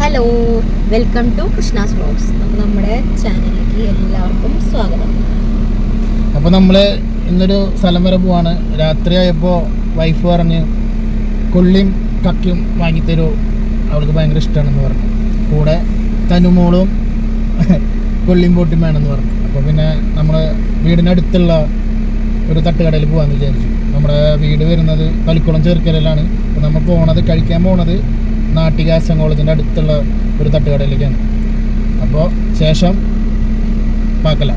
Hello, welcome to Krishna's vlogs. അപ്പോൾ നമ്മുടെ ചാനലിലേക്ക് എല്ലാവർക്കും സ്വാഗതം. അപ്പോൾ നമ്മൾ ഇന്നൊരു സ്ഥലം വരെ പോവാണ്. രാത്രിയായപ്പോൾ വൈഫ് പറഞ്ഞ് കൊള്ളിയും കക്കയും വാങ്ങിത്തരുമോ, അവൾക്ക് ഭയങ്കര ഇഷ്ടമാണെന്ന് പറഞ്ഞു. കൂടെ തനുമോളും കൊള്ളിയും പോട്ടും വേണമെന്ന് പറഞ്ഞു. അപ്പോൾ പിന്നെ നമ്മൾ വീടിനടുത്തുള്ള ഒരു തട്ടുകടയിൽ പോകാമെന്ന് വിചാരിച്ചു. നമ്മുടെ വീട് വരുന്നത് തളിക്കുളം ചേർക്കലിലാണ്. അപ്പോൾ നമ്മൾ കഴിക്കാൻ പോണത് നാട്ടിക എസ്.എൻ. കോളേജിൻ്റെ അടുത്തുള്ള ഒരു തട്ടുകടയിലേക്കാണ്. അപ്പോൾ ശേഷം പാക്കല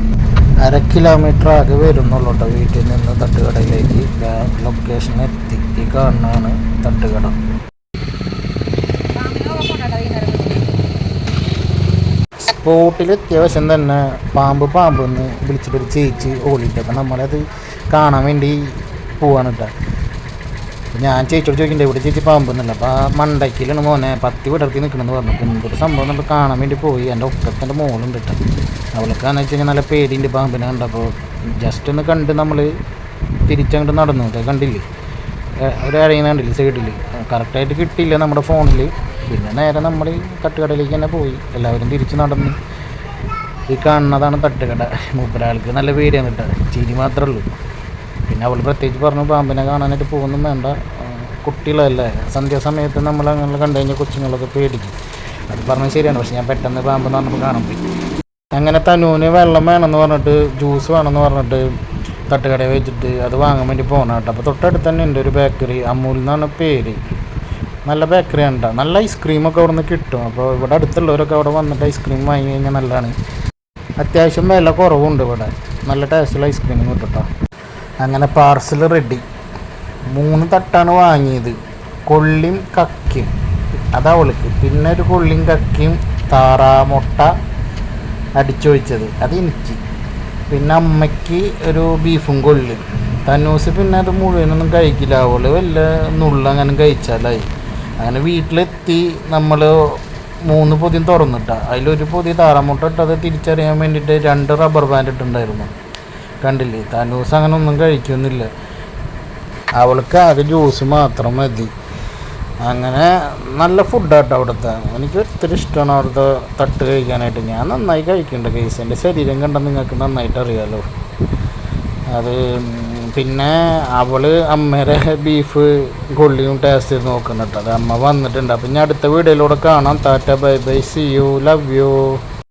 1/2 കിലോമീറ്റർ ആകെ വരുന്നുള്ളൂ കേട്ടോ വീട്ടിൽ നിന്ന് തട്ടുകടയിലേക്ക്. ലൊക്കേഷൻ എത്തി. ഈ കാണുന്നതാണ് തട്ടുകട. സ്പോട്ടിലെത്തിയ വശം തന്നെ പാമ്പ് എന്ന് വിളിച്ചിട്ടൊരു ചേച്ചി ഓടിയിട്ട്. അപ്പം നമ്മളത് കാണാൻ വേണ്ടി പോവാണ് കേട്ടോ. ഞാൻ ചേച്ചിയോട് ചോദിക്കണ്ടേ ഇവിടെ ചേച്ചി പാമ്പൊന്നുമില്ല. അപ്പോൾ ആ മണ്ടയ്ക്കിലാണ് മോനെ 10 വിടർത്തി നിൽക്കണമെന്ന് പറഞ്ഞു. അപ്പോൾ എന്തൊരു സംഭവം നമ്മൾ കാണാൻ വേണ്ടി പോയി. എൻ്റെ ഒക്കത്തിൻ്റെ മോളുണ്ട് കേട്ടോ. അവൾക്കാണെന്ന് വെച്ച് കഴിഞ്ഞാൽ നല്ല പേടിയുണ്ട് പാമ്പിനെ കണ്ടപ്പോൾ. ജസ്റ്റ് ഒന്ന് കണ്ട് നമ്മൾ തിരിച്ചങ്ങോട്ട് നടന്നു. കണ്ടില്ലേ, ഒരു അരയുന്ന കണ്ടില്ലേ സൈഡിൽ. കറക്റ്റായിട്ട് കിട്ടിയില്ല നമ്മുടെ ഫോണിൽ. പിന്നെ നേരെ നമ്മൾ തട്ടുകടയിലേക്ക് തന്നെ പോയി. എല്ലാവരും തിരിച്ച് നടന്ന്. ഈ കാണുന്നതാണ് തട്ടുകട. മൂപ്പരാൾക്ക് നല്ല പേടിയാണ് കേട്ടോ, ചിരി മാത്രമേ ഉള്ളൂ. പിന്നെ അവൾ പ്രത്യേകിച്ച് പറഞ്ഞു പാമ്പിനെ കാണാനായിട്ട് പോകുന്നും വേണ്ട, കുട്ടികളല്ലേ, സന്ധ്യാസമയത്ത് നമ്മൾ അങ്ങനെ കണ്ടു കഴിഞ്ഞാൽ കൊച്ചുങ്ങളൊക്കെ പേടിക്കും. അത് പറഞ്ഞത് ശരിയാണ്. പക്ഷെ ഞാൻ പെട്ടെന്ന് പാമ്പെന്ന് പറഞ്ഞപ്പോൾ കാണാൻ പോയി. അങ്ങനെ തനുവിന് വെള്ളം വേണമെന്ന് പറഞ്ഞിട്ട്, ജ്യൂസ് വേണമെന്ന് പറഞ്ഞിട്ട് തട്ടുകടയിൽ വെച്ചിട്ട് അത് വാങ്ങാൻ വേണ്ടി പോകണം കേട്ടോ. അപ്പോൾ തൊട്ടടുത്ത് തന്നെ ഉണ്ട് ഒരു ബേക്കറി, അമൂൽ എന്നാണ് പേര്. നല്ല ബേക്കറിയാണ് കേട്ടോ. നല്ല ഐസ്ക്രീമൊക്കെ അവിടെ നിന്ന് കിട്ടും. അപ്പോൾ ഇവിടെ അടുത്തുള്ളവരൊക്കെ അവിടെ വന്നിട്ട് ഐസ്ക്രീം വാങ്ങി കഴിഞ്ഞാൽ നല്ലതാണ്. അത്യാവശ്യം വില കുറവുണ്ട് ഇവിടെ. നല്ല ടേസ്റ്റുള്ള ഐസ്ക്രീം കിട്ടും കേട്ടോ. അങ്ങനെ പാർസൽ റെഡി. 3 തട്ടാണ് വാങ്ങിയത്. കൊള്ളിയും കക്കയും അതവൾക്ക്, പിന്നെ ഒരു കൊള്ളിയും കക്കയും താറാമുട്ട അടിച്ചൊഴിച്ചത് അത് എനിക്ക്, പിന്നെ അമ്മയ്ക്ക് ഒരു ബീഫും കൊള്ളിയും. തന്നൂസ് പിന്നെ അത് മുഴുവനൊന്നും കഴിക്കില്ല, അവള് വല്ല നുള്ളങ്ങനെ കഴിച്ചാലായി. അങ്ങനെ വീട്ടിലെത്തി നമ്മൾ 3 പൊതിയും തുറന്നിട്ട. അതിലൊരു പൊതി താറാമുട്ട ഇട്ടത് തിരിച്ചറിയാൻ വേണ്ടിയിട്ട് 2 റബ്ബർ ബാൻഡ് ഇട്ടുണ്ടായിരുന്നു. കണ്ടില്ലേ, തനൂസ് അങ്ങനെ ഒന്നും കഴിക്കുന്നില്ല. അവൾക്ക് ആകെ ജ്യൂസ് മാത്രം മതി. അങ്ങനെ നല്ല ഫുഡാട്ടോ അവിടുത്തെ. എനിക്ക് ഒത്തിരി ഇഷ്ടമാണ് അവിടുത്തെ തട്ട് കഴിക്കാനായിട്ട്. ഞാൻ നന്നായി കഴിക്കുന്നുണ്ട് കേസ്. എൻ്റെ ശരീരം കണ്ടാൽ നിങ്ങൾക്ക് നന്നായിട്ട് അറിയാമല്ലോ. അത് പിന്നെ അവൾ അമ്മയുടെ ബീഫ് കൊള്ളിയും ടേസ്റ്റ് ചെയ്ത് നോക്കുന്നുണ്ട്. അത് അമ്മ വന്നിട്ടുണ്ട്. അപ്പം ഞാൻ അടുത്ത വീഡിയോയിലൂടെ കാണാം. Tata, bye bye, see you, love U.